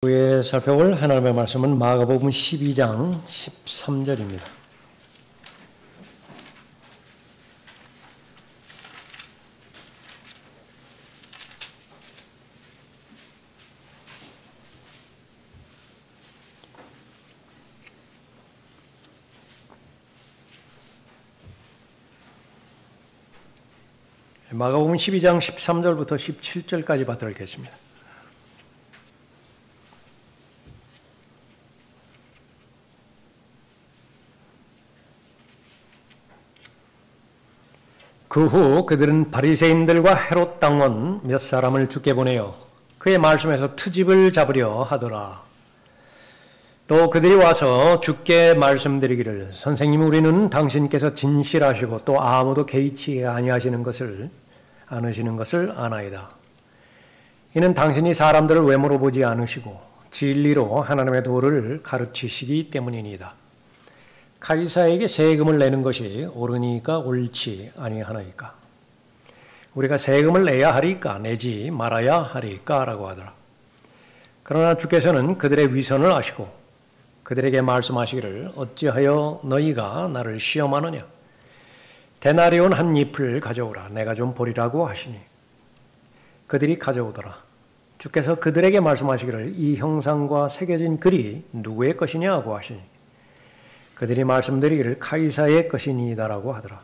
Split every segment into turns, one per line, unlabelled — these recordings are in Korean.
후에 살펴볼 하나님의 말씀은 마가복음 12장 13절입니다. 마가복음 12장 13절부터 17절까지 받들어 읽겠습니다. 그 후 그들은 바리새인들과 헤롯 당원 몇 사람을 죽게 보내어 그의 말씀에서 트집을 잡으려 하더라. 또 그들이 와서 주께 말씀드리기를 선생님 우리는 당신께서 진실하시고 또 아무도 개의치 아니하시는 것을 않으시는 것을 아나이다. 이는 당신이 사람들을 외모로 보지 않으시고 진리로 하나님의 도를 가르치시기 때문이니이다. 카이사에게 세금을 내는 것이 옳으니까 옳지 아니하나이까? 우리가 세금을 내야 하리까 내지 말아야 하리까? 라고 하더라. 그러나 주께서는 그들의 위선을 아시고 그들에게 말씀하시기를 어찌하여 너희가 나를 시험하느냐? 데나리온 한 잎을 가져오라. 내가 좀 보리라고 하시니 그들이 가져오더라. 주께서 그들에게 말씀하시기를 이 형상과 새겨진 글이 누구의 것이냐고 하시니 그들이 말씀드리기를 카이사의 것이니이다라고 하더라.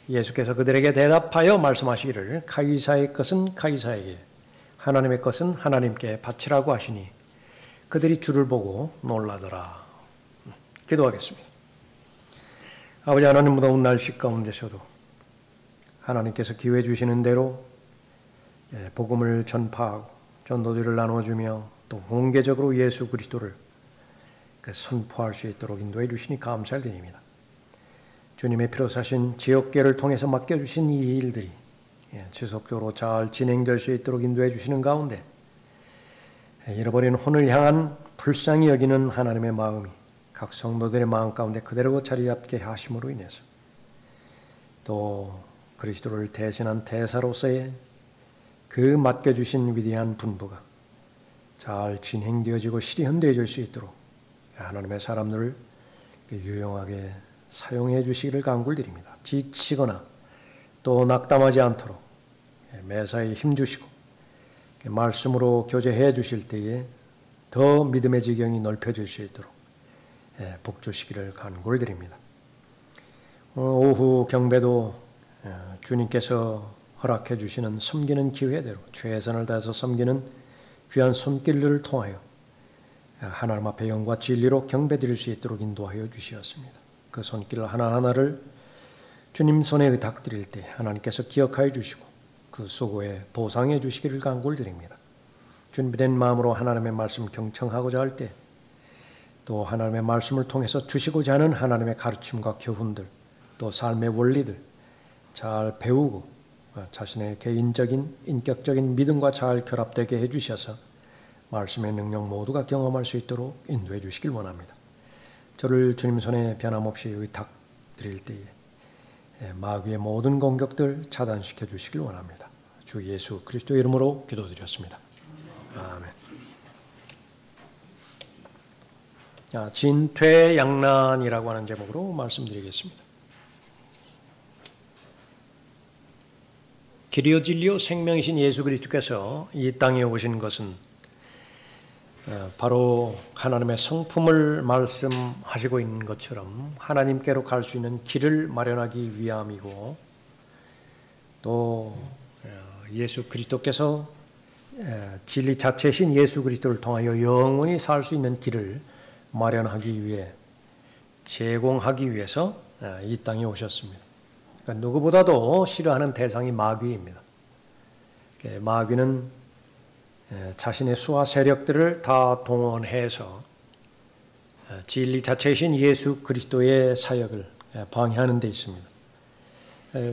예수께서 그들에게 대답하여 말씀하시기를 카이사의 것은 카이사에게 하나님의 것은 하나님께 바치라고 하시니 그들이 주를 보고 놀라더라. 기도하겠습니다. 아버지 하나님, 무더운 날씨 가운데서도 하나님께서 기회 주시는 대로 복음을 전파하고 전도들을 나눠주며 또 공개적으로 예수 그리스도를 선포할 수 있도록 인도해 주시니 감사를 드립니다. 주님의 피로 사신 지역계를 통해서 맡겨주신 이 일들이 지속적으로 잘 진행될 수 있도록 인도해 주시는 가운데 잃어버린 혼을 향한 불쌍히 여기는 하나님의 마음이 각 성도들의 마음 가운데 그대로 자리 잡게 하심으로 인해서 또 그리스도를 대신한 대사로서의 그 맡겨주신 위대한 분부가 잘 진행되어지고 실현되어질 수 있도록 하나님의 사람들을 유용하게 사용해 주시기를 간구드립니다. 지치거나 또 낙담하지 않도록 매사에 힘주시고 말씀으로 교제해 주실 때에 더 믿음의 지경이 넓혀질 수 있도록 복주시기를 간구를 드립니다. 오늘 오후 경배도 주님께서 허락해 주시는 섬기는 기회대로 최선을 다해서 섬기는 귀한 손길들을 통하여 하나님 앞에 영과 진리로 경배드릴 수 있도록 인도하여 주시었습니다. 그 손길 하나하나를 주님 손에 의탁드릴 때 하나님께서 기억하여 주시고 그 수고에 보상해 주시기를 간구를 드립니다. 준비된 마음으로 하나님의 말씀 경청하고자 할 때 또 하나님의 말씀을 통해서 주시고자 하는 하나님의 가르침과 교훈들 또 삶의 원리들 잘 배우고 자신의 개인적인 인격적인 믿음과 잘 결합되게 해주셔서 말씀의 능력 모두가 경험할 수 있도록 인도해 주시길 원합니다. 저를 주님 손에 변함없이 의탁드릴 때에 마귀의 모든 공격들 차단시켜 주시길 원합니다. 주 예수 그리스도의 이름으로 기도드렸습니다. 아멘. 진퇴양난이라고 하는 제목으로 말씀드리겠습니다. 길이요 진리요 생명이신 예수 그리스도께서 이 땅에 오신 것은 바로 하나님의 성품을 말씀하시고 있는 것처럼 하나님께로 갈 수 있는 길을 마련하기 위함이고 또 예수 그리스도께서 진리 자체이신 예수 그리스도를 통하여 영원히 살 수 있는 길을 마련하기 위해 제공하기 위해서 이 땅에 오셨습니다. 그러니까 누구보다도 싫어하는 대상이 마귀입니다. 마귀는 자신의 수하 세력들을 다 동원해서 진리 자체이신 예수 그리스도의 사역을 방해하는 데 있습니다.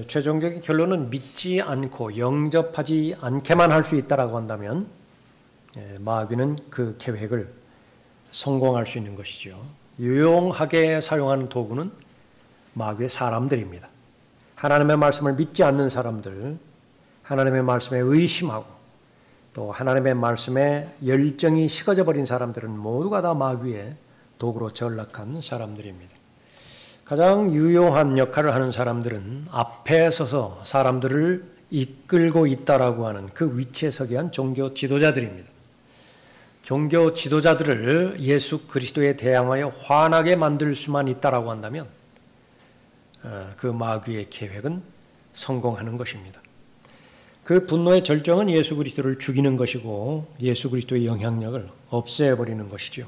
최종적인 결론은 믿지 않고 영접하지 않게만 할 수 있다라고 한다면 마귀는 그 계획을 성공할 수 있는 것이죠. 유용하게 사용하는 도구는 마귀의 사람들입니다. 하나님의 말씀을 믿지 않는 사람들, 하나님의 말씀에 의심하고 또 하나님의 말씀에 열정이 식어져 버린 사람들은 모두가 다 마귀의 도구로 전락한 사람들입니다. 가장 유용한 역할을 하는 사람들은 앞에 서서 사람들을 이끌고 있다라고 하는 그 위치에 서게 한 종교 지도자들입니다. 종교 지도자들을 예수 그리스도에 대항하여 화나게 만들 수만 있다라고 한다면 그 마귀의 계획은 성공하는 것입니다. 그 분노의 절정은 예수 그리스도를 죽이는 것이고 예수 그리스도의 영향력을 없애버리는 것이죠.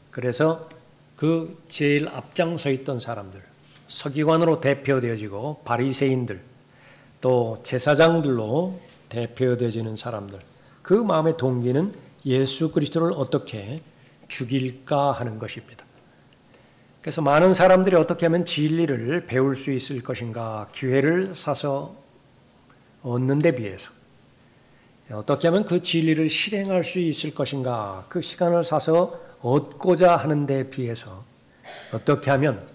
그래서 그 제일 앞장서 있던 사람들, 서기관으로 대표되어지고 바리새인들, 또 제사장들로 대표되어지는 사람들, 그 마음의 동기는 예수 그리스도를 어떻게 죽일까 하는 것입니다. 그래서 많은 사람들이 어떻게 하면 진리를 배울 수 있을 것인가, 기회를 사서 얻는 데 비해서 어떻게 하면 그 진리를 실행할 수 있을 것인가, 그 시간을 사서 얻고자 하는 데 비해서 어떻게 하면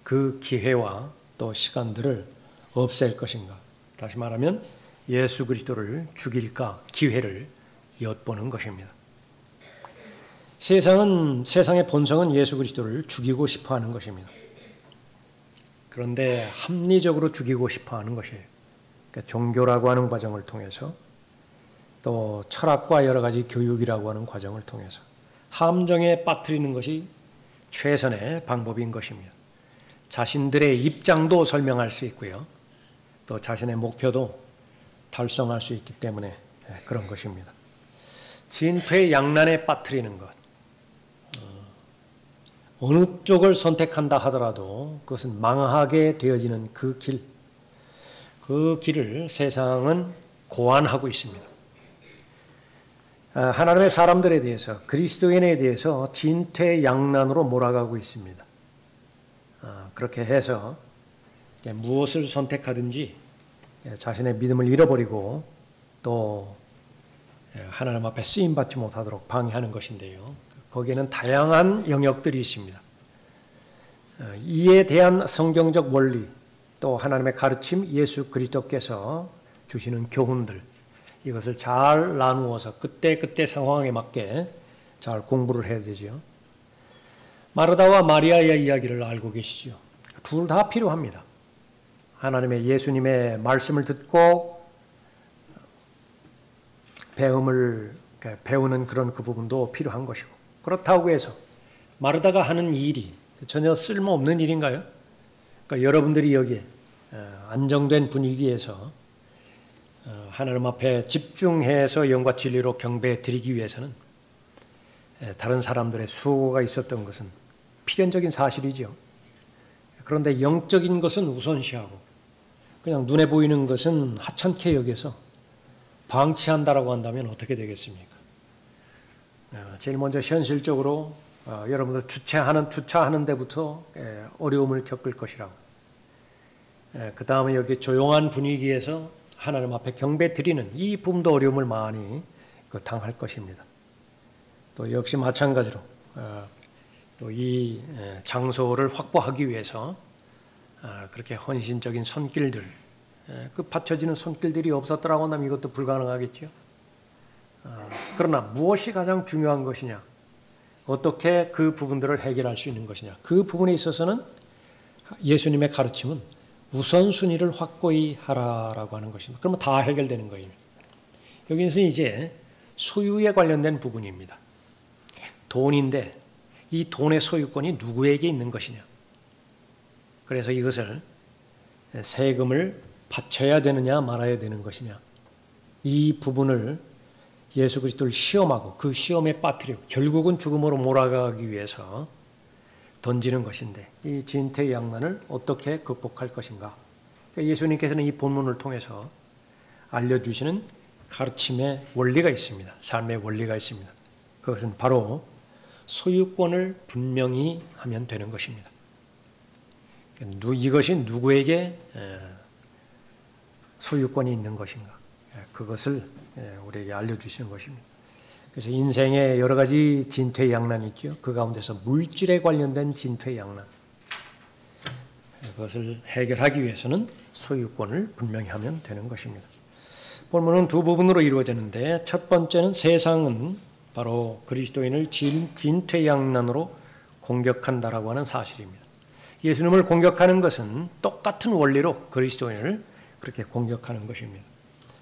그 기회와 또 시간들을 없앨 것인가, 다시 말하면 예수 그리스도를 죽일까 기회를 엿보는 것입니다. 세상의 본성은 예수 그리스도를 죽이고 싶어 하는 것입니다. 그런데 합리적으로 죽이고 싶어 하는 것이에요. 그러니까 종교라고 하는 과정을 통해서 또 철학과 여러 가지 교육이라고 하는 과정을 통해서 함정에 빠뜨리는 것이 최선의 방법인 것입니다. 자신들의 입장도 설명할 수 있고요. 또 자신의 목표도 달성할 수 있기 때문에 그런 것입니다. 진퇴양난에 빠뜨리는 것. 어느 쪽을 선택한다 하더라도 그것은 망하게 되어지는 그 길을 세상은 고안하고 있습니다. 하나님의 사람들에 대해서, 그리스도인에 대해서 진퇴양난으로 몰아가고 있습니다. 그렇게 해서 무엇을 선택하든지 자신의 믿음을 잃어버리고 또 하나님 앞에 쓰임받지 못하도록 방해하는 것인데요. 거기에는 다양한 영역들이 있습니다. 이에 대한 성경적 원리, 또 하나님의 가르침, 예수 그리스도께서 주시는 교훈들, 이것을 잘 나누어서 그때 상황에 맞게 잘 공부를 해야 되죠. 마르다와 마리아의 이야기를 알고 계시죠. 둘 다 필요합니다. 하나님의 예수님의 말씀을 듣고 배우는 그런 그 부분도 필요한 것이고, 그렇다고 해서 마르다가 하는 일이 전혀 쓸모없는 일인가요? 그러니까 여러분들이 여기에 안정된 분위기에서 하나님 앞에 집중해서 영과 진리로 경배 드리기 위해서는 다른 사람들의 수고가 있었던 것은 필연적인 사실이죠. 그런데 영적인 것은 우선시하고 그냥 눈에 보이는 것은 하찮게 여겨서 방치한다라고 한다면 어떻게 되겠습니까? 제일 먼저 현실적으로 여러분들 주차하는 데부터 어려움을 겪을 것이라고. 그 다음에 여기 조용한 분위기에서 하나님 앞에 경배 드리는 이 부분도 어려움을 많이 당할 것입니다. 또 역시 마찬가지로 또 이 장소를 확보하기 위해서 그렇게 헌신적인 손길들, 그 받쳐지는 손길들이 없었더라고 하면 이것도 불가능하겠죠. 그러나 무엇이 가장 중요한 것이냐, 어떻게 그 부분들을 해결할 수 있는 것이냐, 그 부분에 있어서는 예수님의 가르침은 우선순위를 확고히 하라라고 하는 것입니다. 그러면 다 해결되는 거예요. 여기서 이제 소유에 관련된 부분입니다. 돈인데 이 돈의 소유권이 누구에게 있는 것이냐. 그래서 이것을 세금을 바쳐야 되느냐 말아야 되는 것이냐. 이 부분을 예수 그리스도를 시험하고 그 시험에 빠뜨리고 결국은 죽음으로 몰아가기 위해서 던지는 것인데, 이 진퇴양난을 어떻게 극복할 것인가. 예수님께서는 이 본문을 통해서 알려주시는 가르침의 원리가 있습니다. 삶의 원리가 있습니다. 그것은 바로 소유권을 분명히 하면 되는 것입니다. 이것이 누구에게 소유권이 있는 것인가, 그것을 우리에게 알려주시는 것입니다. 그래서 인생에 여러 가지 진퇴양난이 있죠. 그 가운데서 물질에 관련된 진퇴양난, 그것을 해결하기 위해서는 소유권을 분명히 하면 되는 것입니다. 본문은 두 부분으로 이루어지는데 첫 번째는 세상은 바로 그리스도인을 진퇴양난으로 공격한다라고 하는 사실입니다. 예수님을 공격하는 것은 똑같은 원리로 그리스도인을 그렇게 공격하는 것입니다.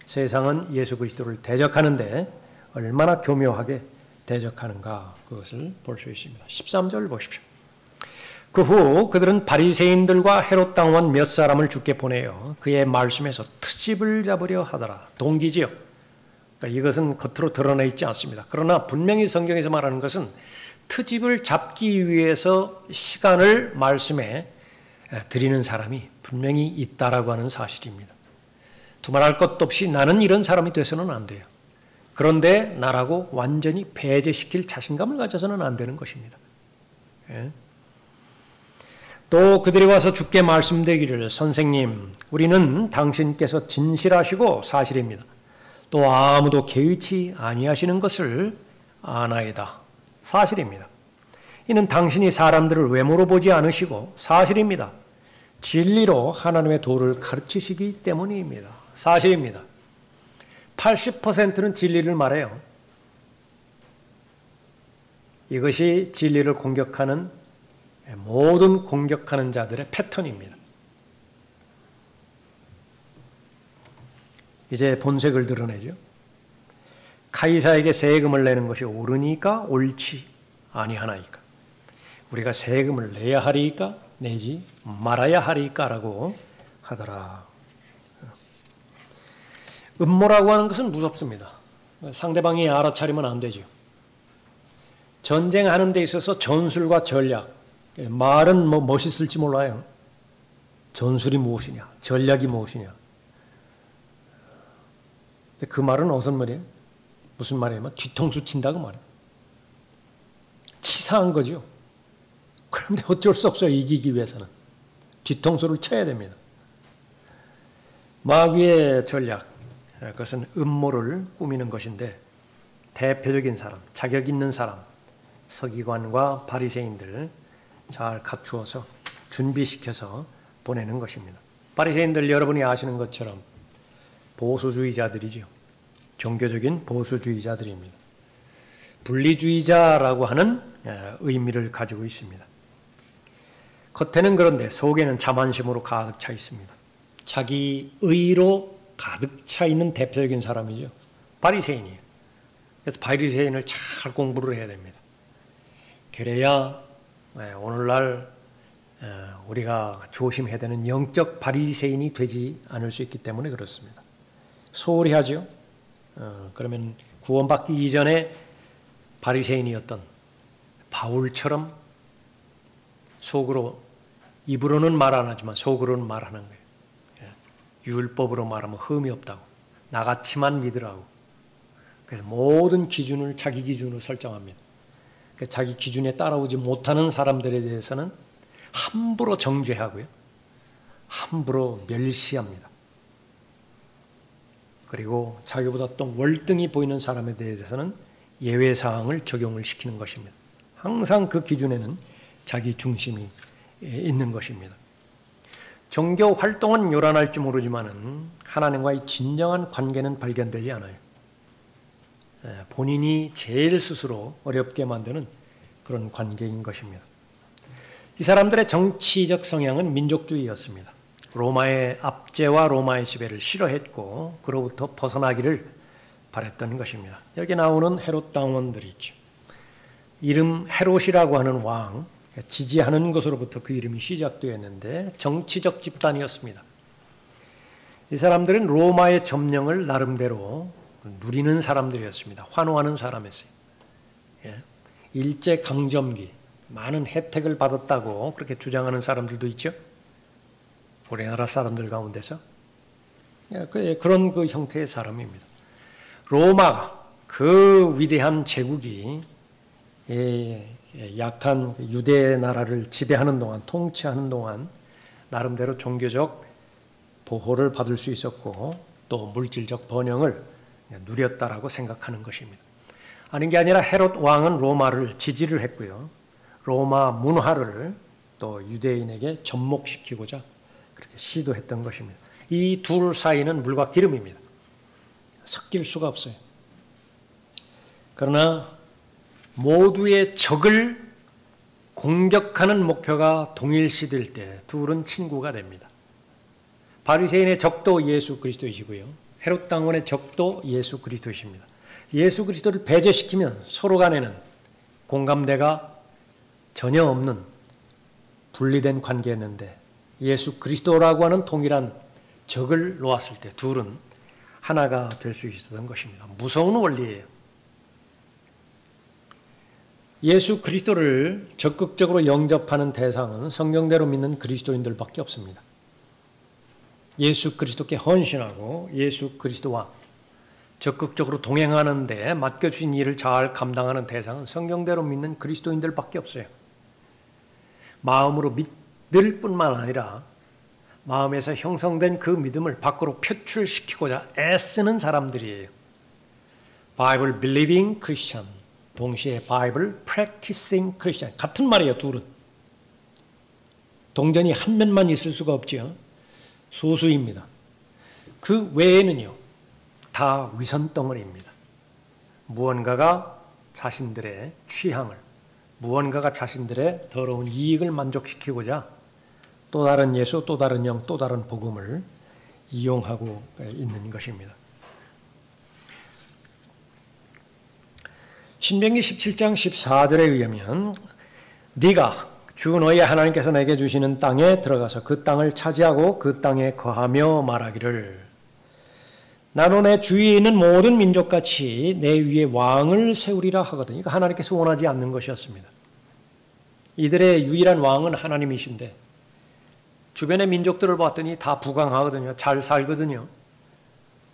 세상은 예수 그리스도를 대적하는데 얼마나 교묘하게 대적하는가 그것을 볼 수 있습니다. 13절 보십시오. 그 후 그들은 바리새인들과 헤롯 당원 몇 사람을 주께 보내어 그의 말씀에서 트집을 잡으려 하더라. 동기지요. 그러니까 이것은 겉으로 드러나 있지 않습니다. 그러나 분명히 성경에서 말하는 것은 트집을 잡기 위해서 시간을 말씀에 드리는 사람이 분명히 있다라고 하는 사실입니다. 두말할 것도 없이 나는 이런 사람이 돼서는 안 돼요. 그런데 나라고 완전히 배제시킬 자신감을 가져서는 안 되는 것입니다. 예? 또 그들이 와서 주께 말씀드리기를 선생님 우리는 당신께서 진실하시고 사실입니다. 또 아무도 개의치 아니하시는 것을 아나이다. 사실입니다. 이는 당신이 사람들을 외모로 보지 않으시고 사실입니다. 진리로 하나님의 도를 가르치시기 때문입니다. 사실입니다. 80%는 진리를 말해요. 이것이 진리를 공격하는 모든 공격하는 자들의 패턴입니다. 이제 본색을 드러내죠. 카이사에게 세금을 내는 것이 옳으니까 옳지 아니하나이까. 우리가 세금을 내야 하리까 내지 말아야 하리까라고 하더라. 음모라고 하는 것은 무섭습니다. 상대방이 알아차리면 안 되죠. 전쟁하는 데 있어서 전술과 전략, 말은 뭐 멋있을지 몰라요. 전술이 무엇이냐, 전략이 무엇이냐. 근데 그 말은 어떤 말이에요? 무슨 말이에요? 뒤통수 친다고 말이에요. 치사한 거죠. 그런데 어쩔 수 없어요. 이기기 위해서는. 뒤통수를 쳐야 됩니다. 마귀의 전략, 그것은 음모를 꾸미는 것인데 대표적인 사람, 자격 있는 사람, 서기관과 바리새인들 잘 갖추어서 준비시켜서 보내는 것입니다. 바리새인들 여러분이 아시는 것처럼 보수주의자들이죠. 종교적인 보수주의자들입니다. 분리주의자라고 하는 의미를 가지고 있습니다. 겉에는 그런데 속에는 자만심으로 가득 차 있습니다. 자기 의로 가득 차 있는 대표적인 사람이죠. 바리새인이에요. 그래서 바리새인을 잘 공부를 해야 됩니다. 그래야 오늘날 우리가 조심해야 되는 영적 바리새인이 되지 않을 수 있기 때문에 그렇습니다. 소홀히 하죠. 그러면 구원받기 이전에 바리새인이었던 바울처럼 속으로, 입으로는 말 안 하지만 속으로는 말하는 거예요. 율법으로 말하면 흠이 없다고, 나같이만 믿으라고. 그래서 모든 기준을 자기 기준으로 설정합니다. 자기 기준에 따라오지 못하는 사람들에 대해서는 함부로 정죄하고요, 함부로 멸시합니다. 그리고 자기보다 또 월등히 보이는 사람에 대해서는 예외사항을 적용을 시키는 것입니다. 항상 그 기준에는 자기 중심이 있는 것입니다. 종교 활동은 요란할지 모르지만 하나님과의 진정한 관계는 발견되지 않아요. 본인이 제일 스스로 어렵게 만드는 그런 관계인 것입니다. 이 사람들의 정치적 성향은 민족주의였습니다. 로마의 압제와 로마의 지배를 싫어했고 그로부터 벗어나기를 바랬던 것입니다. 여기 나오는 헤롯 당원들이 있죠. 이름 헤롯이라고 하는 왕, 지지하는 것으로부터 그 이름이 시작되었는데 정치적 집단이었습니다. 이 사람들은 로마의 점령을 나름대로 누리는 사람들이었습니다. 환호하는 사람이었어요. 일제강점기 많은 혜택을 받았다고 그렇게 주장하는 사람들도 있죠. 우리나라 사람들 가운데서 그런 그 형태의 사람입니다. 로마가 그 위대한 제국이 약한 유대 나라를 지배하는 동안, 통치하는 동안 나름대로 종교적 보호를 받을 수 있었고 또 물질적 번영을 누렸다라고 생각하는 것입니다. 아닌 게 아니라 헤롯 왕은 로마를 지지를 했고요. 로마 문화를 또 유대인에게 접목시키고자 그렇게 시도했던 것입니다. 이 둘 사이는 물과 기름입니다. 섞일 수가 없어요. 그러나 모두의 적을 공격하는 목표가 동일시될 때 둘은 친구가 됩니다. 바리새인의 적도 예수 그리스도이시고요. 헤롯 당원의 적도 예수 그리스도이십니다. 예수 그리스도를 배제시키면 서로 간에는 공감대가 전혀 없는 분리된 관계였는데 예수 그리스도라고 하는 동일한 적을 놓았을 때 둘은 하나가 될 수 있었던 것입니다. 무서운 원리예요. 예수 그리스도를 적극적으로 영접하는 대상은 성경대로 믿는 그리스도인들밖에 없습니다. 예수 그리스도께 헌신하고 예수 그리스도와 적극적으로 동행하는 데 맡겨주신 일을 잘 감당하는 대상은 성경대로 믿는 그리스도인들밖에 없어요. 마음으로 믿을 뿐만 아니라 마음에서 형성된 그 믿음을 밖으로 표출시키고자 애쓰는 사람들이에요. Bible believing Christian, 동시에 Bible practicing Christian. 같은 말이에요, 둘은. 동전이 한 면만 있을 수가 없죠. 소수입니다. 그 외에는요, 다 위선덩어리입니다. 무언가가 자신들의 취향을, 무언가가 자신들의 더러운 이익을 만족시키고자 또 다른 예수, 또 다른 영, 또 다른 복음을 이용하고 있는 것입니다. 신명기 17장 14절에 의하면 네가 주 너희 하나님께서 내게 주시는 땅에 들어가서 그 땅을 차지하고 그 땅에 거하며 말하기를 나로 내 주위에 있는 모든 민족같이 내 위에 왕을 세우리라 하거든. 이거 하나님께서 원하지 않는 것이었습니다. 이들의 유일한 왕은 하나님이신데 주변의 민족들을 봤더니 다 부강하거든요. 잘 살거든요.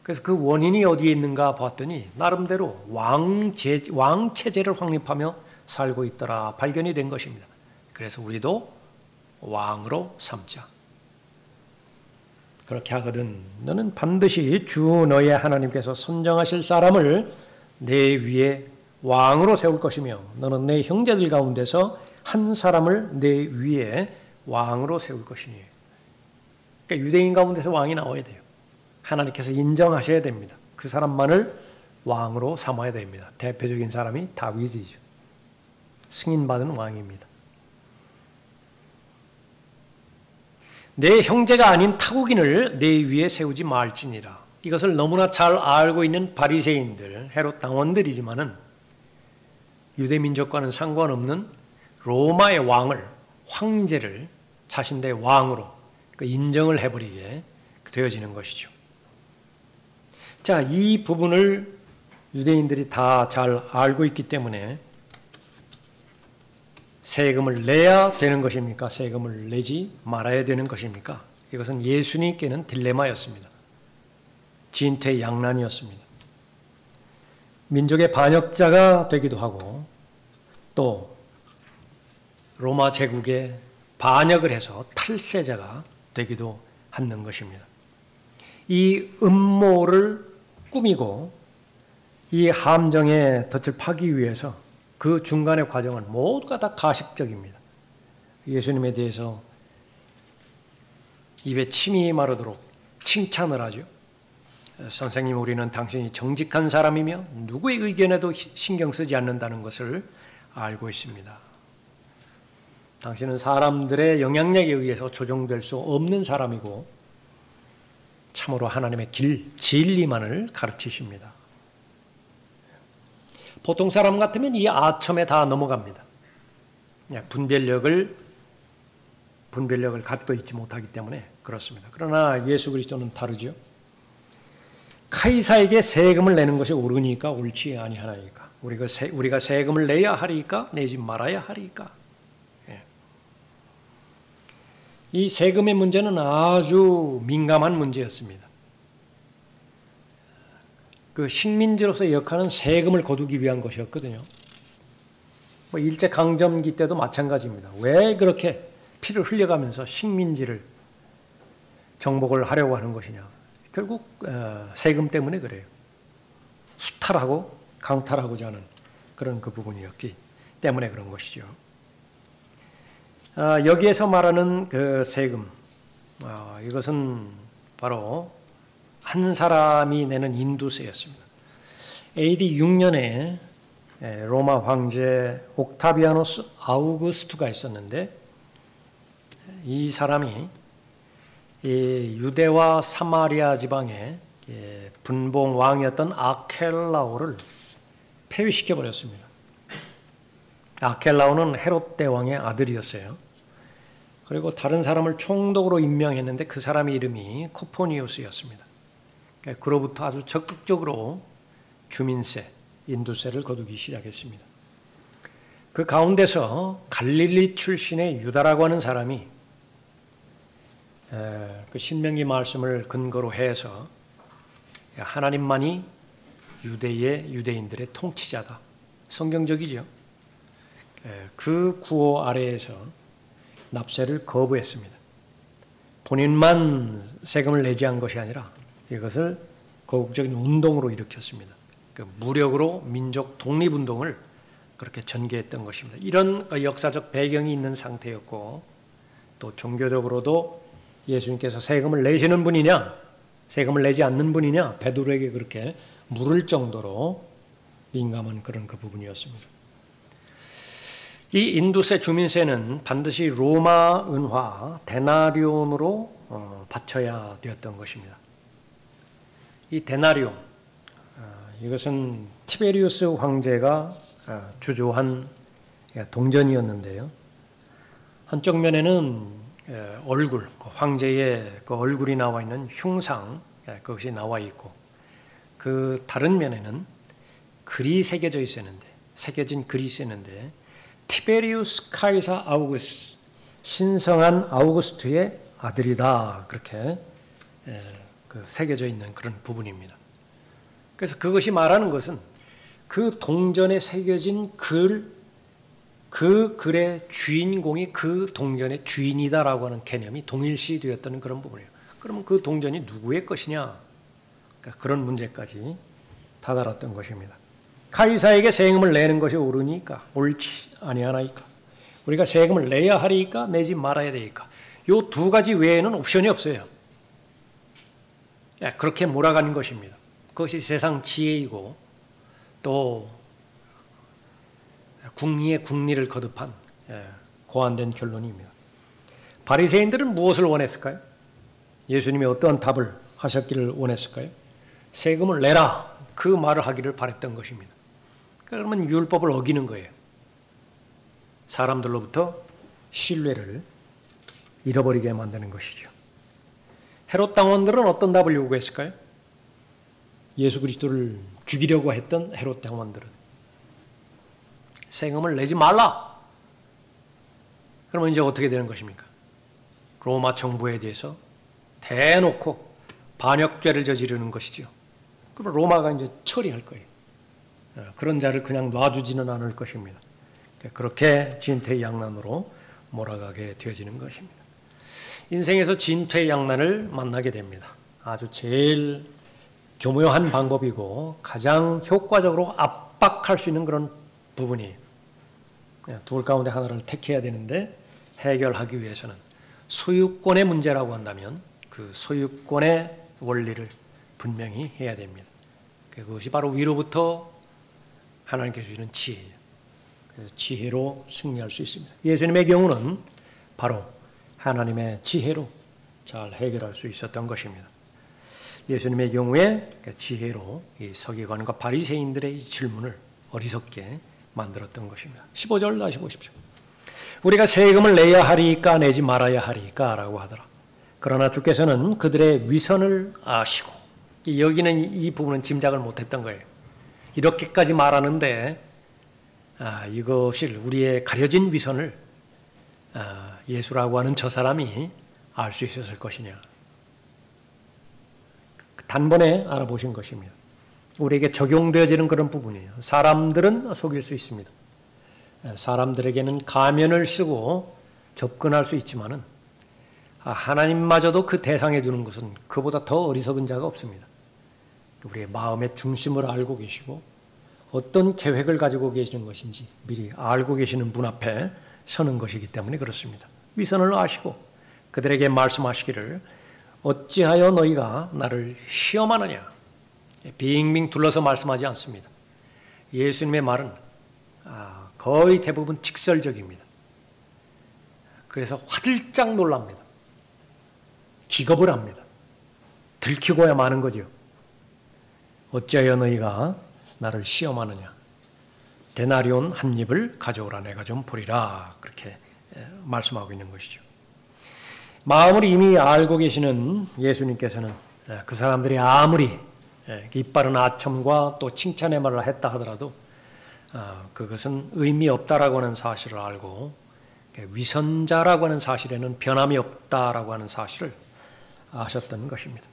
그래서 그 원인이 어디에 있는가 봤더니 나름대로 왕체제를 확립하며 살고 있더라 발견이 된 것입니다. 그래서 우리도 왕으로 삼자. 그렇게 하거든 너는 반드시 주 너의 하나님께서 선정하실 사람을 내 위에 왕으로 세울 것이며 너는 내 형제들 가운데서 한 사람을 내 위에 왕으로 세울 것이니. 그러니까 유대인 가운데서 왕이 나와야 돼요. 하나님께서 인정하셔야 됩니다. 그 사람만을 왕으로 삼아야 됩니다. 대표적인 사람이 다윗이죠. 승인받은 왕입니다. 내 형제가 아닌 타국인을 내 위에 세우지 말지니라. 이것을 너무나 잘 알고 있는 바리새인들, 헤롯 당원들이지만은 유대 민족과는 상관없는 로마의 왕을, 황제를 자신들의 왕으로 인정을 해버리게 되어지는 것이죠. 자, 이 부분을 유대인들이 다 잘 알고 있기 때문에 세금을 내야 되는 것입니까? 세금을 내지 말아야 되는 것입니까? 이것은 예수님께는 딜레마였습니다. 진퇴양난이었습니다. 민족의 반역자가 되기도 하고 또 로마 제국에 반역을 해서 탈세자가 되기도 하는 것입니다. 이 음모를 꾸미고 이 함정에 덫을 파기 위해서 그 중간의 과정은 모두가 다 가식적입니다. 예수님에 대해서 입에 침이 마르도록 칭찬을 하죠. 선생님, 우리는 당신이 정직한 사람이며 누구의 의견에도 신경 쓰지 않는다는 것을 알고 있습니다. 당신은 사람들의 영향력에 의해서 조종될 수 없는 사람이고 참으로 하나님의 길, 진리만을 가르치십니다. 보통 사람 같으면 이 아첨에 다 넘어갑니다. 분별력을 갖고 있지 못하기 때문에 그렇습니다. 그러나 예수 그리스도는 다르죠. 카이사에게 세금을 내는 것이 옳으니까 옳지 아니하나이까? 우리가 세금을 내야 하리까? 내지 말아야 하리까? 이 세금의 문제는 아주 민감한 문제였습니다. 그 식민지로서의 역할은 세금을 거두기 위한 것이었거든요. 일제강점기 때도 마찬가지입니다. 왜 그렇게 피를 흘려가면서 식민지를 정복을 하려고 하는 것이냐. 결국 세금 때문에 그래요. 수탈하고 강탈하고자 하는 그런 그 부분이었기 때문에 그런 것이죠. 여기에서 말하는 그 세금, 이것은 바로 한 사람이 내는 인두세였습니다. AD 6년에 로마 황제 옥타비아누스 아우구스투가 있었는데 이 사람이 유대와 사마리아 지방의 분봉 왕이었던 아켈라오를 폐위시켜 버렸습니다. 아켈라오는 헤롯 대왕의 아들이었어요. 그리고 다른 사람을 총독으로 임명했는데 그 사람의 이름이 코포니우스였습니다. 그로부터 아주 적극적으로 주민세, 인두세를 거두기 시작했습니다. 그 가운데서 갈릴리 출신의 유다라고 하는 사람이 그 신명기 말씀을 근거로 해서 하나님만이 유대인들의 통치자다. 성경적이죠. 그 구호 아래에서 납세를 거부했습니다. 본인만 세금을 내지 않은 것이 아니라 이것을 거국적인 운동으로 일으켰습니다. 무력으로 민족 독립운동을 그렇게 전개했던 것입니다. 이런 역사적 배경이 있는 상태였고 또 종교적으로도 예수님께서 세금을 내시는 분이냐 세금을 내지 않는 분이냐 베드로에게 그렇게 물을 정도로 민감한 그런 그 부분이었습니다. 이 인두세 주민세는 반드시 로마 은화 데나리온으로 바쳐야 되었던 것입니다. 이 데나리온 이것은 티베리우스 황제가 주조한 동전이었는데요. 한쪽 면에는 얼굴, 황제의 그 얼굴이 나와 있는 흉상 그것이 나와 있고 그 다른 면에는 글이 새겨진 글이 있었는데 티베리우스 카이사 아우구스 신성한 아우구스투의 아들이다 그렇게 새겨져 있는 그런 부분입니다. 그래서 그것이 말하는 것은 그 동전에 새겨진 글, 그 글의 주인공이 그 동전의 주인이다라고 하는 개념이 동일시되었다는 그런 부분이에요. 그러면 그 동전이 누구의 것이냐? 그러니까 그런 문제까지 다다랐던 것입니다. 카이사에게 세금을 내는 것이 옳으니까 옳지 아니하나이까? 우리가 세금을 내야 하리까 내지 말아야 되니까? 이 두 가지 외에는 옵션이 없어요. 그렇게 몰아가는 것입니다. 그것이 세상 지혜이고 또 국리의 국리를 거듭한 고안된 결론입니다. 바리새인들은 무엇을 원했을까요? 예수님이 어떠한 답을 하셨기를 원했을까요? 세금을 내라 그 말을 하기를 바랬던 것입니다. 그러면 율법을 어기는 거예요. 사람들로부터 신뢰를 잃어버리게 만드는 것이죠. 헤롯 당원들은 어떤 답을 요구했을까요? 예수 그리스도를 죽이려고 했던 헤롯 당원들은 세금을 내지 말라. 그러면 이제 어떻게 되는 것입니까? 로마 정부에 대해서 대놓고 반역죄를 저지르는 것이죠. 그럼 로마가 이제 처리할 거예요. 그런 자를 그냥 놔주지는 않을 것입니다. 그렇게 진퇴양난으로 몰아가게 되어지는 것입니다. 인생에서 진퇴양난을 만나게 됩니다. 아주 제일 교묘한 방법이고 가장 효과적으로 압박할 수 있는 그런 부분이 둘 가운데 하나를 택해야 되는데 해결하기 위해서는 소유권의 문제라고 한다면 그 소유권의 원리를 분명히 해야 됩니다. 그것이 바로 위로부터 하나님께서 주시는 지혜예요. 그래서 지혜로 승리할 수 있습니다. 예수님의 경우는 바로 하나님의 지혜로 잘 해결할 수 있었던 것입니다. 예수님의 경우에 지혜로 이 서기관과 바리새인들의 질문을 어리석게 만들었던 것입니다. 15절 다시 보십시오. 우리가 세금을 내야 하리까 내지 말아야 하리까 라고 하더라. 그러나 주께서는 그들의 위선을 아시고 여기는 이 부분은 짐작을 못했던 거예요. 이렇게까지 말하는데 이것을 우리의 가려진 위선을 예수라고 하는 저 사람이 알 수 있었을 것이냐. 단번에 알아보신 것입니다. 우리에게 적용되어지는 그런 부분이에요. 사람들은 속일 수 있습니다. 사람들에게는 가면을 쓰고 접근할 수 있지만은 하나님마저도 그 대상에 두는 것은 그보다 더 어리석은 자가 없습니다. 우리의 마음의 중심을 알고 계시고 어떤 계획을 가지고 계시는 것인지 미리 알고 계시는 분 앞에 서는 것이기 때문에 그렇습니다. 위선을 아시고 그들에게 말씀하시기를 어찌하여 너희가 나를 시험하느냐? 빙빙 둘러서 말씀하지 않습니다. 예수님의 말은 거의 대부분 직설적입니다. 그래서 화들짝 놀랍니다. 기겁을 합니다. 들키고야 마는 거죠. 어찌하여 너희가 나를 시험하느냐? 데나리온 한 입을 가져오라 내가 좀 보리라. 그렇게 말씀하고 있는 것이죠. 마음을 이미 알고 계시는 예수님께서는 그 사람들이 아무리 이빠른 아첨과 또 칭찬의 말을 했다 하더라도 그것은 의미 없다라고 하는 사실을 알고 위선자라고 하는 사실에는 변함이 없다라고 하는 사실을 아셨던 것입니다.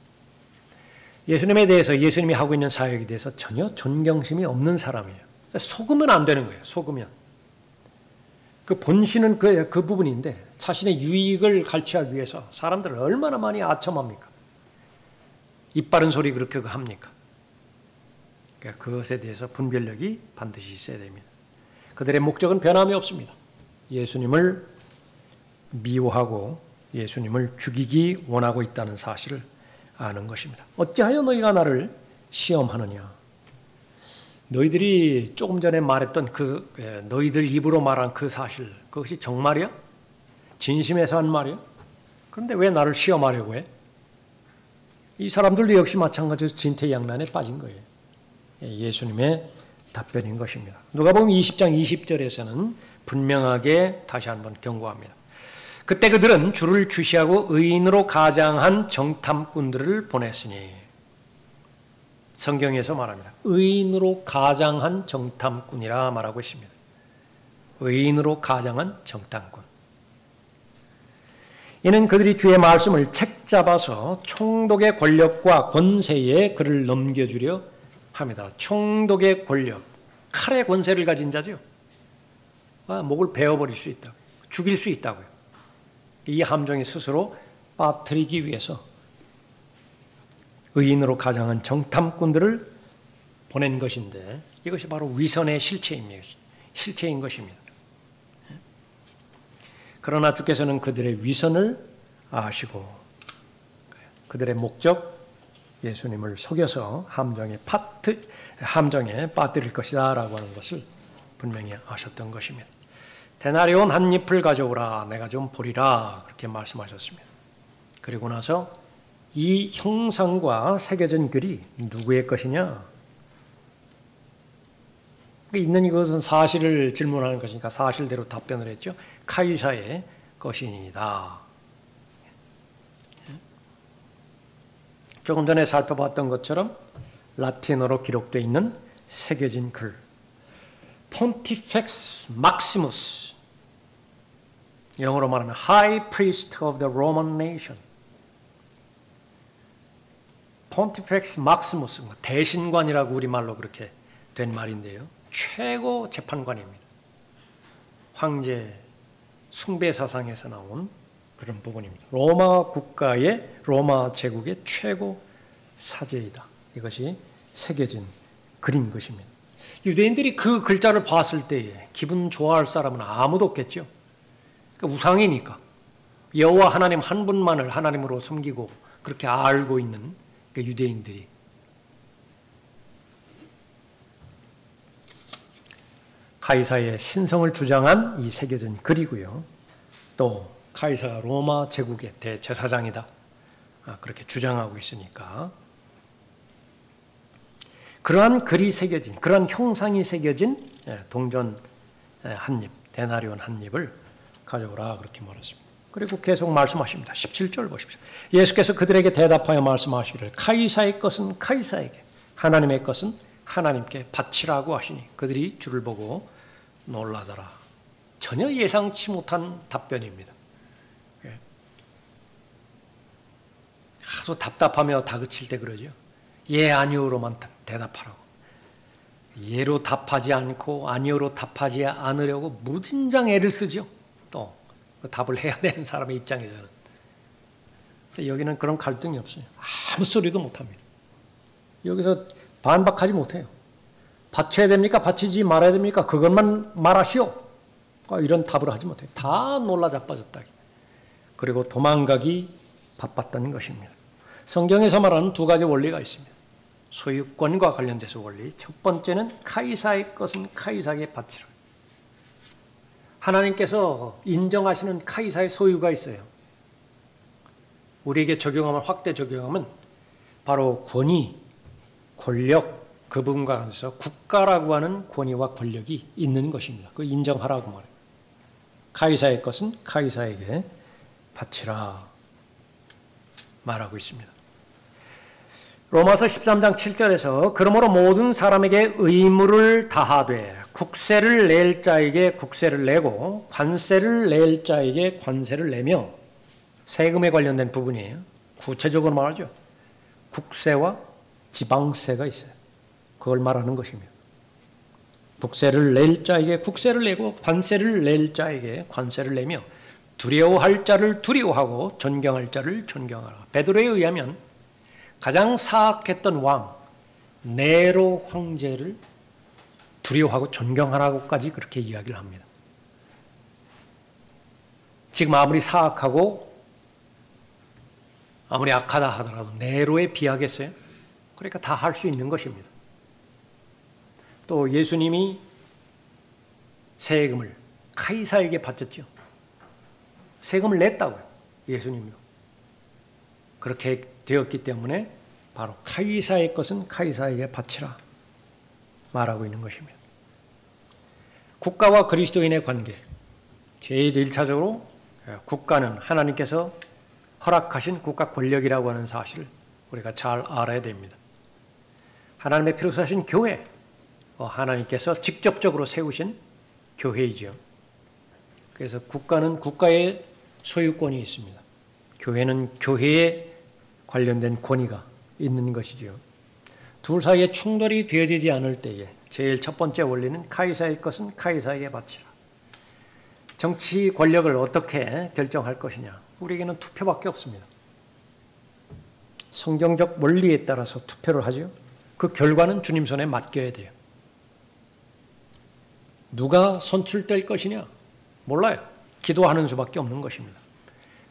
예수님에 대해서 예수님이 하고 있는 사역에 대해서 전혀 존경심이 없는 사람이에요. 속으면 안 되는 거예요. 속으면. 그 본신은 그 부분인데 자신의 유익을 갈취하기 위해서 사람들을 얼마나 많이 아첨합니까? 입 바른 소리 그렇게 합니까? 그러니까 그것에 대해서 분별력이 반드시 있어야 됩니다. 그들의 목적은 변함이 없습니다. 예수님을 미워하고 예수님을 죽이기 원하고 있다는 사실을 아는 것입니다. 어찌하여 너희가 나를 시험하느냐? 너희들이 조금 전에 말했던 너희들 입으로 말한 그 사실, 그것이 정말이야? 진심에서 한 말이야? 그런데 왜 나를 시험하려고 해? 이 사람들도 역시 마찬가지로 진퇴양난에 빠진 거예요. 예수님의 답변인 것입니다. 누가복음 20장 20절에서는 분명하게 다시 한번 경고합니다. 그때 그들은 주를 주시하고 의인으로 가장한 정탐꾼들을 보냈으니, 성경에서 말합니다. 의인으로 가장한 정탐꾼이라 말하고 있습니다. 의인으로 가장한 정탐꾼. 이는 그들이 주의 말씀을 책잡아서 총독의 권력과 권세에 그를 넘겨주려 합니다. 총독의 권력, 칼의 권세를 가진 자죠. 목을 베어버릴 수 있다고, 죽일 수 있다고요. 이 함정에 스스로 빠뜨리기 위해서 의인으로 가장한 정탐꾼들을 보낸 것인데, 이것이 바로 위선의 실체인 것입니다. 그러나 주께서는 그들의 위선을 아시고 그들의 목적, 예수님을 속여서 함정에 빠뜨릴 것이다 라고 하는 것을 분명히 아셨던 것입니다. 데나리온 한 잎을 가져오라 내가 좀 보리라 그렇게 말씀하셨습니다. 그리고 나서 이 형상과 새겨진 글이 누구의 것이냐? 있는 이것은 사실을 질문하는 것이니까 사실대로 답변을 했죠. 카이사의 것이니다. 조금 전에 살펴봤던 것처럼 라틴어로 기록되어 있는 새겨진 글, Pontifex Maximus, 영어로 말하면 High Priest of the Roman Nation. Pontifex Maximus, 대신관이라고 우리말로 그렇게 된 말인데요. 최고 재판관입니다. 황제 숭배 사상에서 나온 그런 부분입니다. 로마 제국의 최고 사제이다. 이것이 새겨진 글인 것입니다. 유대인들이 그 글자를 봤을 때에 기분 좋아할 사람은 아무도 없겠죠. 그러니까 우상이니까 여호와 하나님 한 분만을 하나님으로 섬기고 그렇게 알고 있는 그 유대인들이 카이사의 신성을 주장한 이 새겨진 글이고요. 또 카이사가 로마 제국의 대제사장이다. 그렇게 주장하고 있으니까 그러한 글이 새겨진, 그러한 형상이 새겨진 동전 한 입, 데나리온 한 입을 가져오라 그렇게 말했습니다. 그리고 계속 말씀하십니다. 17절 보십시오. 예수께서 그들에게 대답하여 말씀하시기를 카이사의 것은 카이사에게, 하나님의 것은 하나님께 바치라고 하시니 그들이 주를 보고 놀라더라. 전혀 예상치 못한 답변입니다. 아주 답답하며 다그칠 때 그러죠. 예, 아니오로만 대답하라고. 예로 답하지 않고 아니오로 답하지 않으려고 무진장 애를 쓰죠. 또 그 답을 해야 되는 사람의 입장에서는. 여기는 그런 갈등이 없어요. 아무 소리도 못합니다. 여기서 반박하지 못해요. 바쳐야 됩니까? 바치지 말아야 됩니까? 그것만 말하시오. 이런 답을 하지 못해요. 다 놀라 자빠졌다. 그리고 도망가기 바빴던 것입니다. 성경에서 말하는 두 가지 원리가 있습니다. 소유권과 관련돼서 원리. 첫 번째는 카이사의 것은 카이사에게 바치라. 하나님께서 인정하시는 카이사의 소유가 있어요. 우리에게 적용하면, 확대 적용하면 바로 권위, 권력, 그 부분과 관련해서 국가라고 하는 권위와 권력이 있는 것입니다. 그 인정하라고 말해요. 카이사의 것은 카이사에게 바치라 말하고 있습니다. 로마서 13장 7절에서 그러므로 모든 사람에게 의무를 다하되 국세를 낼 자에게 국세를 내고 관세를 낼 자에게 관세를 내며, 세금에 관련된 부분이에요. 구체적으로 말하죠. 국세와 지방세가 있어요. 그걸 말하는 것입니다. 국세를 낼 자에게 국세를 내고 관세를 낼 자에게 관세를 내며 두려워할 자를 두려워하고 존경할 자를 존경하라. 베드로에 의하면 가장 사악했던 왕 네로 황제를 두려워하고 존경하라고까지 그렇게 이야기를 합니다. 지금 아무리 사악하고 아무리 악하다 하더라도 네로에 비하겠어요? 그러니까 다 할 수 있는 것입니다. 또 예수님이 세금을 카이사에게 바쳤죠. 세금을 냈다고요. 예수님도. 그렇게 되었기 때문에 바로 카이사의 것은 카이사에게 바치라 말하고 있는 것입니다. 국가와 그리스도인의 관계. 제일 1차적으로 국가는 하나님께서 허락하신 국가 권력이라고 하는 사실을 우리가 잘 알아야 됩니다. 하나님의 피로 사신 교회, 하나님께서 직접적으로 세우신 교회이죠. 그래서 국가는 국가의 소유권이 있습니다. 교회는 교회에 관련된 권위가 있는 것이죠. 둘 사이에 충돌이 되어지지 않을 때에 제일 첫 번째 원리는 카이사의 것은 카이사에게 바치라. 정치 권력을 어떻게 결정할 것이냐. 우리에게는 투표밖에 없습니다. 성경적 원리에 따라서 투표를 하죠. 그 결과는 주님 손에 맡겨야 돼요. 누가 선출될 것이냐? 몰라요. 기도하는 수밖에 없는 것입니다.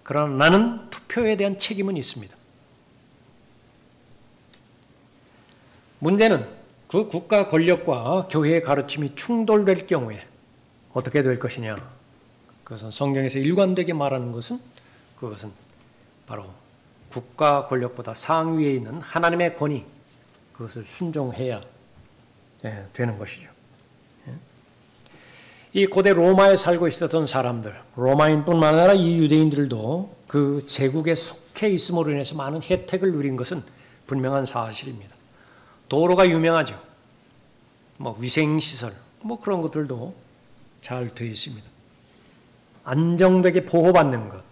그러나 나는 투표에 대한 책임은 있습니다. 문제는 그 국가 권력과 교회의 가르침이 충돌될 경우에 어떻게 될 것이냐. 그것은 성경에서 일관되게 말하는 것은 그것은 바로 국가 권력보다 상위에 있는 하나님의 권위, 그것을 순종해야 되는 것이죠. 이 고대 로마에 살고 있었던 사람들, 로마인뿐만 아니라 이 유대인들도 그 제국에 속해 있음으로 인해서 많은 혜택을 누린 것은 분명한 사실입니다. 도로가 유명하죠. 위생시설, 그런 것들도 잘 되어 있습니다. 안정되게 보호받는 것,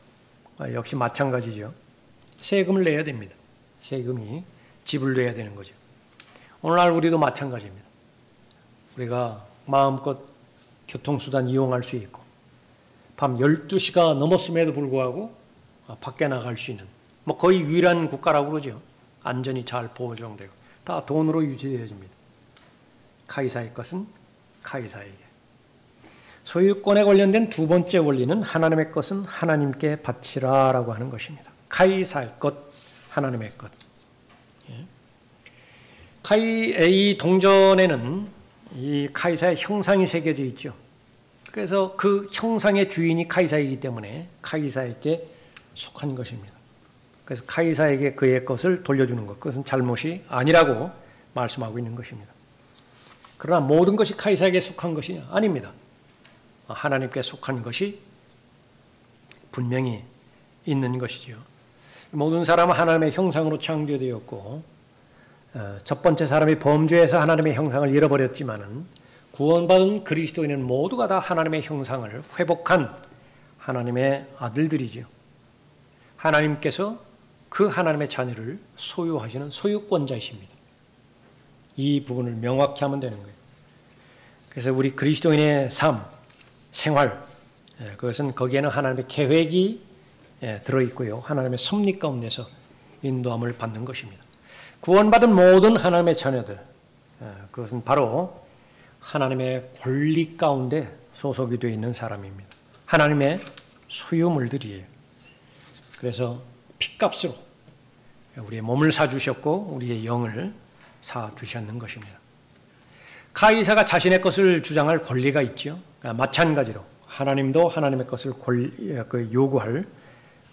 역시 마찬가지죠. 세금을 내야 됩니다. 세금이 지불돼야 되는 거죠. 오늘날 우리도 마찬가지입니다. 우리가 마음껏 교통수단 이용할 수 있고 밤 12시가 넘었음에도 불구하고 밖에 나갈 수 있는 거의 유일한 국가라고 그러죠. 안전이 잘 보존되고 다 돈으로 유지되어집니다. 카이사의 것은 카이사에게. 소유권에 관련된 두 번째 원리는 하나님의 것은 하나님께 바치라라고 하는 것입니다. 카이사의 것, 하나님의 것. 이 동전에는 이 카이사의 형상이 새겨져 있죠. 그래서 그 형상의 주인이 카이사이기 때문에 카이사에게 속한 것입니다. 그래서 카이사에게 그의 것을 돌려주는 것, 그것은 잘못이 아니라고 말씀하고 있는 것입니다. 그러나 모든 것이 카이사에게 속한 것이냐? 아닙니다. 하나님께 속한 것이 분명히 있는 것이죠. 모든 사람은 하나님의 형상으로 창조되었고 첫 번째 사람이 범죄해서 하나님의 형상을 잃어버렸지만은 구원받은 그리스도인은 모두가 다 하나님의 형상을 회복한 하나님의 아들들이죠. 하나님께서 그 하나님의 자녀를 소유하시는 소유권자이십니다. 이 부분을 명확히 하면 되는 거예요. 그래서 우리 그리스도인의 삶, 생활, 그것은 거기에는 하나님의 계획이 들어있고요. 하나님의 섭리 가운데서 인도함을 받는 것입니다. 구원받은 모든 하나님의 자녀들, 그것은 바로 하나님의 권리 가운데 소속이 되어 있는 사람입니다. 하나님의 소유물들이에요. 그래서 핏값으로 우리의 몸을 사주셨고 우리의 영을 사주셨는 것입니다. 카이사가 자신의 것을 주장할 권리가 있죠. 마찬가지로 하나님도 하나님의 것을 요구할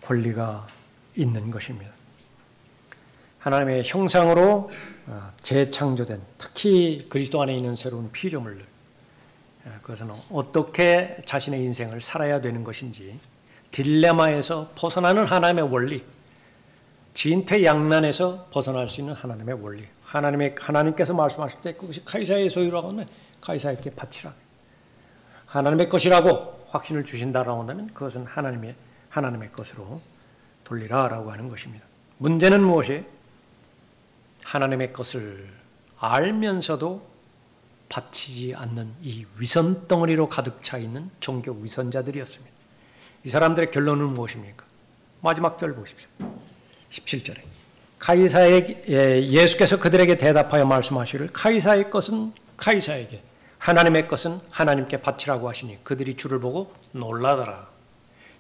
권리가 있는 것입니다. 하나님의 형상으로 재창조된, 특히 그리스도 안에 있는 새로운 피조물들, 그것은 어떻게 자신의 인생을 살아야 되는 것인지, 딜레마에서 벗어나는 하나님의 원리, 진퇴양난에서 벗어날 수 있는 하나님의 원리, 하나님께서 말씀하실 때 그것이 카이사의 소유라고 하면 카이사에게 바치라, 하나님의 것이라고 확신을 주신다라고 한다면 그것은 하나님의 것으로 돌리라라고 하는 것입니다. 문제는 무엇이? 하나님의 것을 알면서도 바치지 않는 이 위선덩어리로 가득 차 있는 종교 위선자들이었습니다. 이 사람들의 결론은 무엇입니까? 마지막 절 보십시오. 17절에 예수께서 그들에게 대답하여 말씀하시기를 카이사의 것은 카이사에게, 하나님의 것은 하나님께 바치라고 하시니 그들이 주를 보고 놀라더라.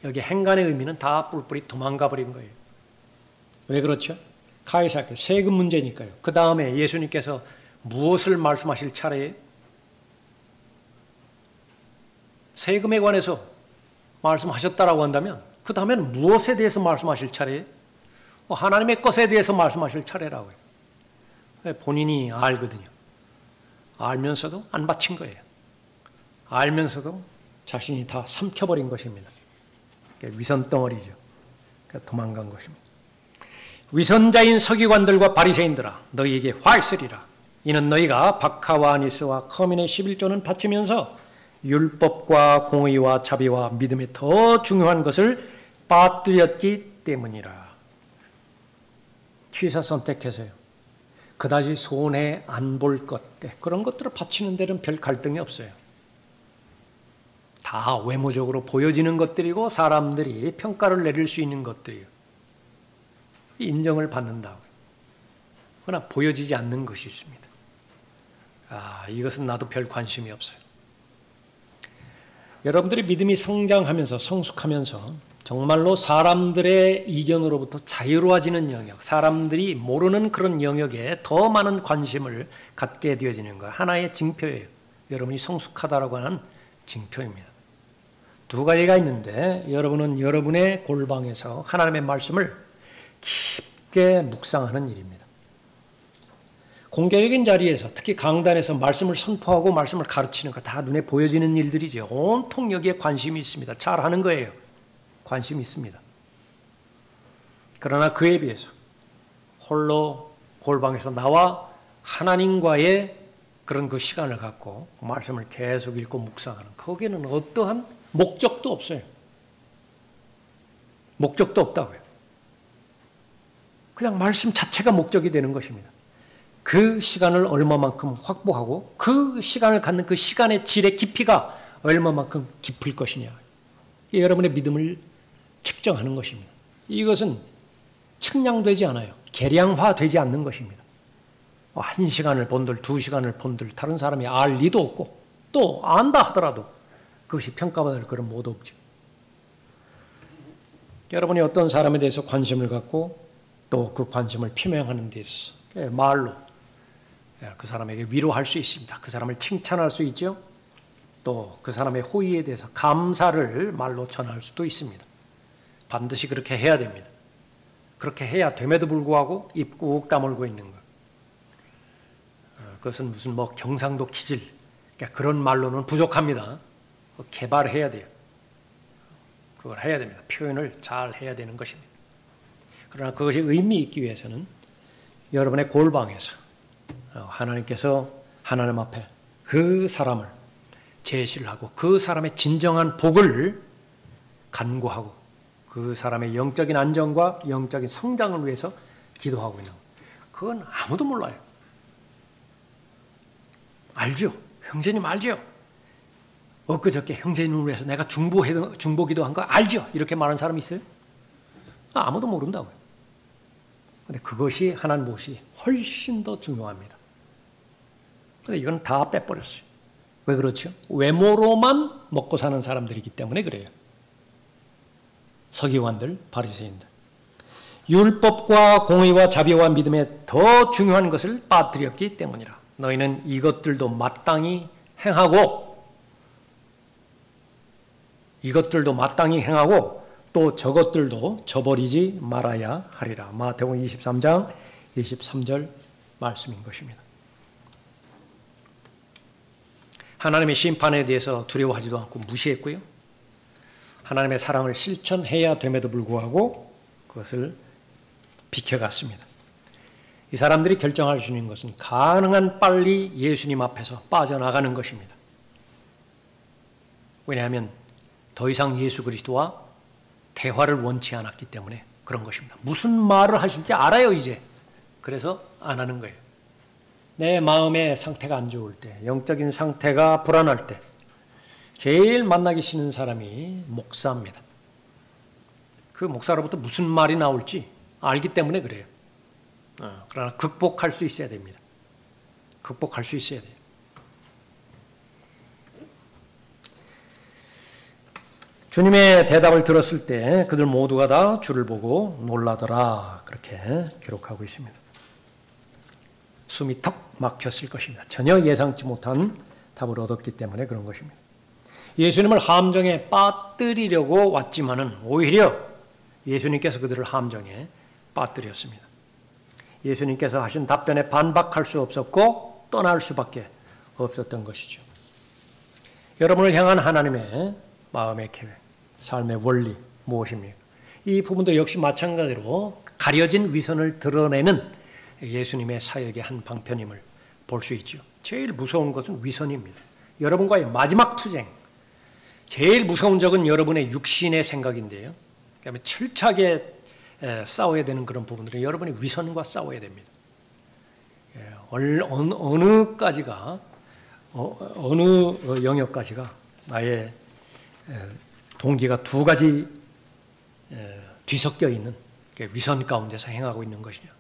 여기 행간의 의미는 다 뿔뿔이 도망가 버린 거예요. 왜 그렇죠? 카이사께 세금 문제니까요. 그 다음에 예수님께서 무엇을 말씀하실 차례에 세금에 관해서 말씀하셨다라고 한다면 그 다음에는 무엇에 대해서 말씀하실 차례에 하나님의 것에 대해서 말씀하실 차례라고요. 본인이 알거든요. 알면서도 안 바친 거예요. 알면서도 자신이 다 삼켜버린 것입니다. 위선덩어리죠. 도망간 것입니다. 위선자인 서기관들과 바리새인들아, 너희에게 화 있으리라. 이는 너희가 박하와 아니스와 커민의 11조는 바치면서 율법과 공의와 자비와 믿음의 더 중요한 것을 빠뜨렸기 때문이라. 취사 선택해서요. 그다지 손해 안 볼 것, 그런 것들을 바치는 데는 별 갈등이 없어요. 다 외모적으로 보여지는 것들이고 사람들이 평가를 내릴 수 있는 것들이에요. 인정을 받는다고요. 그러나 보여지지 않는 것이 있습니다. 이것은 나도 별 관심이 없어요. 여러분들이 믿음이 성장하면서 성숙하면서 정말로 사람들의 이견으로부터 자유로워지는 영역, 사람들이 모르는 그런 영역에 더 많은 관심을 갖게 되어지는 것, 하나의 징표예요. 여러분이 성숙하다라고 하는 징표입니다. 두 가지가 있는데 여러분은 여러분의 골방에서 하나님의 말씀을 깊게 묵상하는 일입니다. 공개적인 자리에서 특히 강단에서 말씀을 선포하고 말씀을 가르치는 거 다 눈에 보여지는 일들이죠. 온통 여기에 관심이 있습니다. 잘하는 거예요. 관심이 있습니다. 그러나 그에 비해서 홀로 골방에서 나와 하나님과의 그런 그 시간을 갖고 말씀을 계속 읽고 묵상하는, 거기에는 어떠한 목적도 없어요. 목적도 없다고요. 그냥 말씀 자체가 목적이 되는 것입니다. 그 시간을 얼마만큼 확보하고 그 시간을 갖는 그 시간의 질의 깊이가 얼마만큼 깊을 것이냐. 이게 여러분의 믿음을 측정하는 것입니다. 이것은 측량되지 않아요. 계량화되지 않는 것입니다. 1시간을 본들, 2시간을 본들 다른 사람이 알 리도 없고 또 안다 하더라도 그것이 평가받을 그런 모도 없죠. 여러분이 어떤 사람에 대해서 관심을 갖고 또 그 관심을 표명하는 데 있어서 말로 그 사람에게 위로할 수 있습니다. 그 사람을 칭찬할 수 있죠. 또 그 사람의 호의에 대해서 감사를 말로 전할 수도 있습니다. 반드시 그렇게 해야 됩니다. 그렇게 해야 됨에도 불구하고 입 꾹 다물고 있는 것. 그것은 무슨 경상도 기질, 그런 말로는 부족합니다. 개발해야 돼요. 그걸 해야 됩니다. 표현을 잘 해야 되는 것입니다. 그러나 그것이 의미 있기 위해서는 여러분의 골방에서 하나님께서 하나님 앞에 그 사람을 제시를 하고 그 사람의 진정한 복을 간구하고 그 사람의 영적인 안정과 영적인 성장을 위해서 기도하고 있는 것. 그건 아무도 몰라요. 알죠? 형제님 알죠? 엊그저께 형제님을 위해서 내가 중보기도한 거 알죠? 이렇게 말하는 사람이 있어요? 아무도 모른다고요. 근데 그것이 하나님 보시 훨씬 더 중요합니다. 근데 이건 다 빼버렸어요. 왜 그렇죠? 외모로만 먹고 사는 사람들이기 때문에 그래요. 서기관들, 바리새인들. 율법과 공의와 자비와 믿음에 더 중요한 것을 빠뜨렸기 때문이라. 너희는 이것들도 마땅히 행하고 또 저것들도 저버리지 말아야 하리라. 마태복음 23장 23절 말씀인 것입니다. 하나님의 심판에 대해서 두려워하지도 않고 무시했고요. 하나님의 사랑을 실천해야 됨에도 불구하고 그것을 비켜갔습니다. 이 사람들이 결정할 수 있는 것은 가능한 빨리 예수님 앞에서 빠져나가는 것입니다. 왜냐하면 더 이상 예수 그리스도와 대화를 원치 않았기 때문에 그런 것입니다. 무슨 말을 하실지 알아요, 이제. 그래서 안 하는 거예요. 내 마음의 상태가 안 좋을 때, 영적인 상태가 불안할 때 제일 만나기 싫은 사람이 목사입니다. 그 목사로부터 무슨 말이 나올지 알기 때문에 그래요. 그러나 극복할 수 있어야 됩니다. 극복할 수 있어야 돼요. 주님의 대답을 들었을 때 그들 모두가 다 주를 보고 놀라더라. 그렇게 기록하고 있습니다. 숨이 턱 막혔을 것입니다. 전혀 예상치 못한 답을 얻었기 때문에 그런 것입니다. 예수님을 함정에 빠뜨리려고 왔지만은 오히려 예수님께서 그들을 함정에 빠뜨렸습니다. 예수님께서 하신 답변에 반박할 수 없었고 떠날 수밖에 없었던 것이죠. 여러분을 향한 하나님의 마음의 계획, 삶의 원리 무엇입니까? 이 부분도 역시 마찬가지로 가려진 위선을 드러내는 예수님의 사역의 한 방편임을 볼 수 있죠. 제일 무서운 것은 위선입니다. 여러분과의 마지막 투쟁, 제일 무서운 적은 여러분의 육신의 생각인데요. 그다음에 철저하게 싸워야 되는 그런 부분들은 여러분의 위선과 싸워야 됩니다. 어느 영역까지가 나의 동기가 두 가지 뒤섞여 있는 위선 가운데서 행하고 있는 것이냐.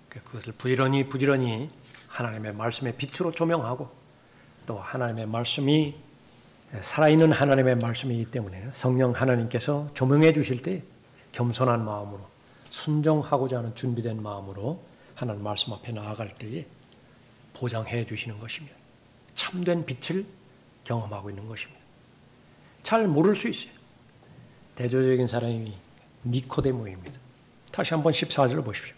그것을 부지런히 하나님의 말씀의 빛으로 조명하고 또 하나님의 말씀이 살아있는 하나님의 말씀이기 때문에 성령 하나님께서 조명해 주실 때 겸손한 마음으로 순종하고자 하는 준비된 마음으로 하나님 말씀 앞에 나아갈 때에 보장해 주시는 것입니다. 참된 빛을 경험하고 있는 것입니다. 잘 모를 수 있어요. 대조적인 사람이 니코데모입니다. 다시 한번 14절을 보십시오.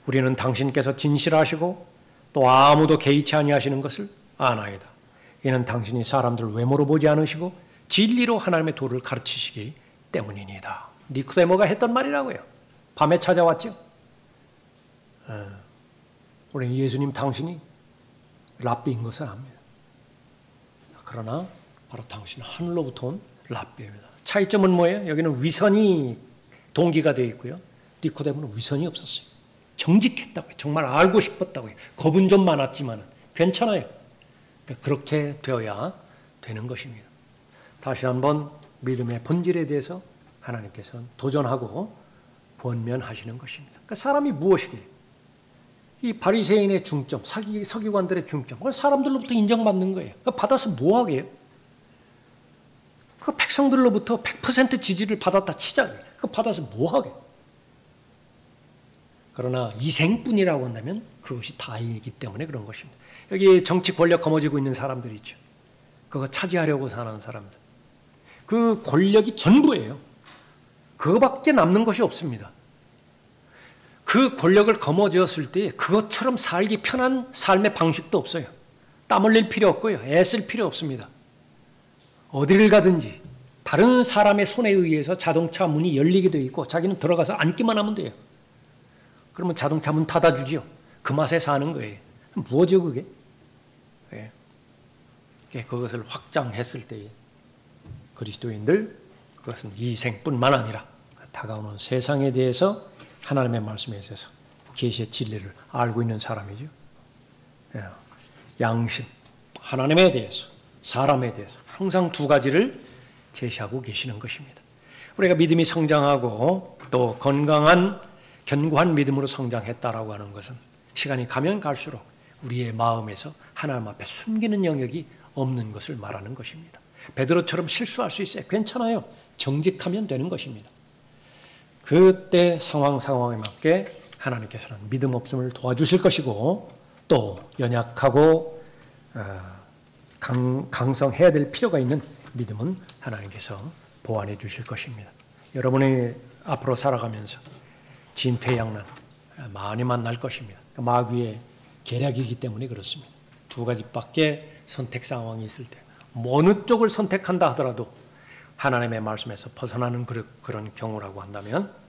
우리는 당신께서 진실하시고 또 아무도 개의치 아니하시는 것을 아나이다. 이는 당신이 사람들을 외모로 보지 않으시고 진리로 하나님의 도를 가르치시기 때문이니다. 니코데모가 했던 말이라고요. 밤에 찾아왔죠. 우리는 예수님 당신이 랍비인 것을 압니다. 그러나 바로 당신은 하늘로부터 온 랍비입니다. 차이점은 뭐예요? 여기는 위선이 동기가 되어 있고요. 니코데모는 위선이 없었어요. 정직했다고요. 정말 알고 싶었다고요. 겁은 좀 많았지만 괜찮아요. 그러니까 그렇게 되어야 되는 것입니다. 다시 한번 믿음의 본질에 대해서 하나님께서는 도전하고 권면하시는 것입니다. 그러니까 사람이 무엇이게요? 이 바리새인의 중점, 서기관들의 중점, 그걸 사람들로부터 인정받는 거예요. 그러니까 받아서 뭐하게요? 그 백성들로부터 100% 지지를 받았다 치자고요. 그거 받아서 뭐하게? 그러나 이생뿐이라고 한다면 그것이 다이기 때문에 그런 것입니다. 여기 정치 권력 거머쥐고 있는 사람들이 있죠. 그거 차지하려고 사는 사람들. 그 권력이 전부예요. 그거밖에 남는 것이 없습니다. 그 권력을 거머쥐었을 때 그것처럼 살기 편한 삶의 방식도 없어요. 땀 흘릴 필요 없고요. 애쓸 필요 없습니다. 어디를 가든지 다른 사람의 손에 의해서 자동차 문이 열리게 되어 있고 자기는 들어가서 앉기만 하면 돼요. 그러면 자동차 문 닫아주지요. 그 맛에 사는 거예요. 뭐죠 그게? 네. 그것을 확장했을 때 그리스도인들 그것은 이 생뿐만 아니라 다가오는 세상에 대해서 하나님의 말씀에 있어서 계시의 진리를 알고 있는 사람이죠. 네. 양심, 하나님에 대해서, 사람에 대해서 항상 두 가지를 제시하고 계시는 것입니다. 우리가 믿음이 성장하고 또 건강한 견고한 믿음으로 성장했다라고 하는 것은 시간이 가면 갈수록 우리의 마음에서 하나님 앞에 숨기는 영역이 없는 것을 말하는 것입니다. 베드로처럼 실수할 수 있어요. 괜찮아요. 정직하면 되는 것입니다. 그때 상황에 맞게 하나님께서는 믿음 없음을 도와주실 것이고 또 연약하고 강성해야 될 필요가 있는 믿음은 하나님께서 보완해 주실 것입니다. 여러분이 앞으로 살아가면서 진퇴양난 많이 만날 것입니다. 마귀의 계략이기 때문에 그렇습니다. 두 가지밖에 선택 상황이 있을 때 어느 쪽을 선택한다 하더라도 하나님의 말씀에서 벗어나는 그런 경우라고 한다면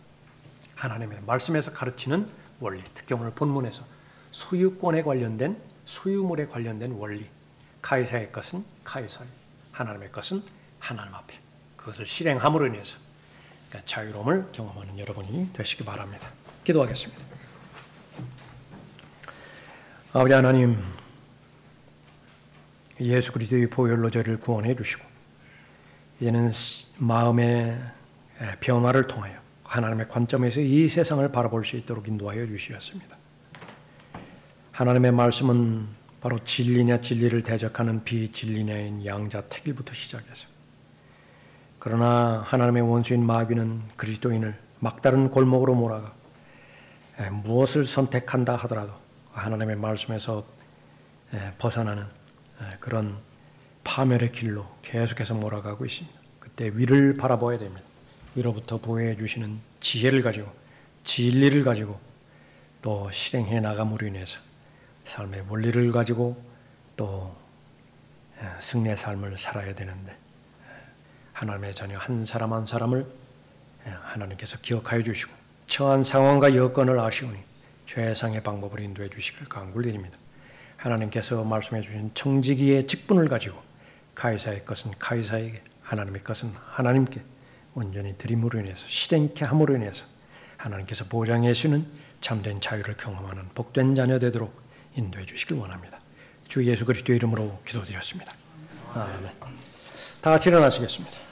하나님의 말씀에서 가르치는 원리, 특히 오늘 본문에서 소유권에 관련된 소유물에 관련된 원리, 카이사의 것은 카이사에게, 하나님의 것은 하나님 앞에 그것을 실행함으로 인해서 자유로움을 경험하는 여러분이 되시기 바랍니다. 기도하겠습니다. 아버지 하나님, 예수 그리스도의 보혈로 저희를 구원해 주시고 이제는 마음의 변화를 통하여 하나님의 관점에서 이 세상을 바라볼 수 있도록 인도하여 주시었습니다. 하나님의 말씀은 바로 진리냐 진리를 대적하는 비진리냐인 양자택일부터 시작해서 그러나 하나님의 원수인 마귀는 그리스도인을 막다른 골목으로 몰아가 무엇을 선택한다 하더라도 하나님의 말씀에서 벗어나는 그런 파멸의 길로 계속해서 몰아가고 있습니다. 그때 위를 바라봐야 됩니다. 위로부터 보호해 주시는 지혜를 가지고 진리를 가지고 또 실행해 나감으로 인해서 삶의 원리를 가지고 또 승리의 삶을 살아야 되는데 하나님의 자녀 한 사람 한 사람을 하나님께서 기억하여 주시고 처한 상황과 여건을 아시오니 최상의 방법을 인도해 주시길 간구드립니다. 하나님께서 말씀해 주신 청지기의 직분을 가지고 카이사의 것은 카이사에게 하나님의 것은 하나님께 온전히 드림으로 인해서 실행케 함으로 인해서 하나님께서 보장해 주시는 참된 자유를 경험하는 복된 자녀 되도록 인도해 주시길 원합니다. 주 예수 그리스도의 이름으로 기도드렸습니다. 아멘. 다 같이 일어나시겠습니다.